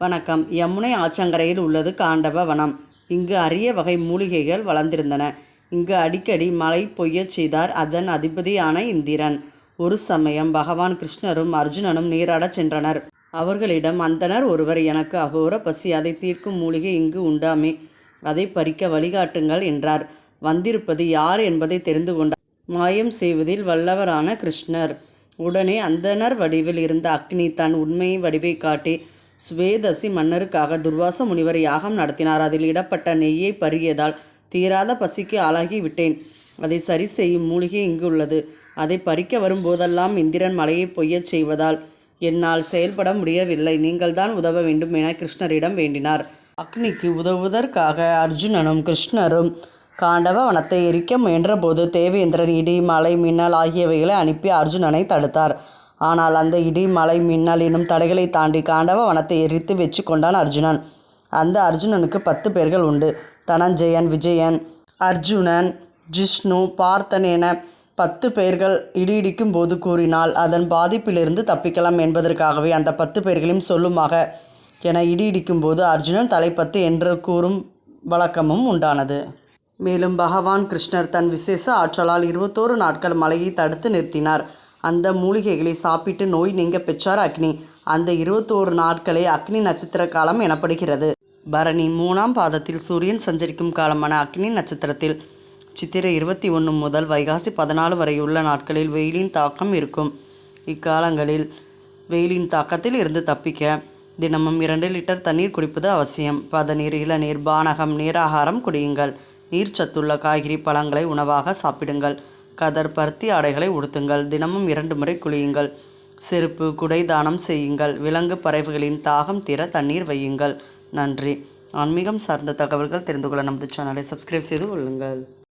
வணக்கம். யமுனை ஆற்றங்கரையில் உள்ளது காண்டவ வனம். இங்கு அரிய வகை மூலிகைகள் வளர்ந்திருந்தன. இங்கு அடிக்கடி மழை பொய்யச் செய்தார் அதன் அதிபதியான இந்திரன். ஒரு சமயம் பகவான் கிருஷ்ணரும் அர்ஜுனனும் நீராடச் சென்றனர். அவர்களிடம் அந்தணர் ஒருவர், எனக்கு அகோர பசி, அதை தீர்க்கும் மூலிகை இங்கு உண்டாமே, அதை பறிக்க வழிகாட்டுங்கள் என்றார். வந்திருப்பது யார் என்பதை தெரிந்து கொண்டார். மாயம் செய்வதில் வல்லவரான கிருஷ்ணர். உடனே அந்தணர் வடிவில் இருந்த அக்னி தன் உண்மையை வடிவை காட்டி சுவேதசி மன்னருக்காக துர்வாச முனிவர் யாகம் நடத்தினார். அதில் இடப்பட்ட நெய்யை பருகியதால் தீராத பசிக்கு ஆளாகி விட்டேன். அதை சரி செய்யும் மூலிகை இங்கு உள்ளது. அதை பறிக்க வரும்போதெல்லாம் இந்திரன் மழையை பொய்யச் செய்வதால் என்னால் செயல்பட முடியவில்லை. நீங்கள்தான் உதவ வேண்டும் என கிருஷ்ணரிடம் வேண்டினார். அக்னிக்கு உதவுவதற்காக அர்ஜுனனும் கிருஷ்ணரும் காண்டவ வனத்தை எரிக்க முயன்றபோது தேவேந்திரன் இடி, மழை, மின்னல் ஆகியவைகளை அனுப்பி அர்ஜுனனை தடுத்தார். ஆனால் அந்த இடி, மழை, மின்னல் எனும் தடைகளை தாண்டி காண்டவ வனத்தை எரித்து வெற்றி கொண்டான் அர்ஜுனன். அந்த அர்ஜுனனுக்கு 10 பேர்கள் உண்டு. தனஞ்சயன், விஜயன், அர்ஜுனன், ஜிஷ்ணு, பார்த்தன் என 10 பேர்கள் இடிக்கும் போது கூறினால் அதன் பாதிப்பிலிருந்து தப்பிக்கலாம் என்பதற்காகவே அந்த 10 பேர்களையும் சொல்லுமாக என இடிக்கும் போது அர்ஜுனன் தலை 10 என்று கூறும் வழக்கமும் உண்டானது. மேலும் பகவான் கிருஷ்ணர் தன் விசேஷ ஆற்றலால் 21 நாட்கள் மழையை தடுத்து நிறுத்தினார். அந்த மூலிகைகளை சாப்பிட்டு நோய் நீங்க பெற்றார் அக்னி. அந்த 21 நாட்களே அக்னி நட்சத்திர காலம் எனப்படுகிறது. பரணி 3ஆம் பாதத்தில் சூரியன் சஞ்சரிக்கும் காலமான அக்னி நட்சத்திரத்தில் சித்திரை 21 முதல் வைகாசி 14 வரையுள்ள நாட்களில் வெயிலின் தாக்கம் இருக்கும். இக்காலங்களில் வெயிலின் தாக்கத்தில் இருந்து தப்பிக்க தினமும் 2 லிட்டர் தண்ணீர் குடிப்பது அவசியம். பதநீர், இளநீர், பானகம், நீராகாரம் குடியுங்கள். நீர்ச்சத்துள்ள காய்கறி, பழங்களை உணவாக சாப்பிடுங்கள். கதர், பருத்தி ஆடைகளை உடுத்துங்கள். தினமும் 2 முறை குளியுங்கள். செருப்பு, குடை தானம் செய்யுங்கள். விலங்கு, பறவைகளின் தாகம் தீர தண்ணீர் வையுங்கள். நன்றி. ஆன்மீகம் சார்ந்த தகவல்கள் தெரிந்து கொள்ள நமது சேனலை சப்ஸ்கிரைப் செய்து கொள்ளுங்கள்.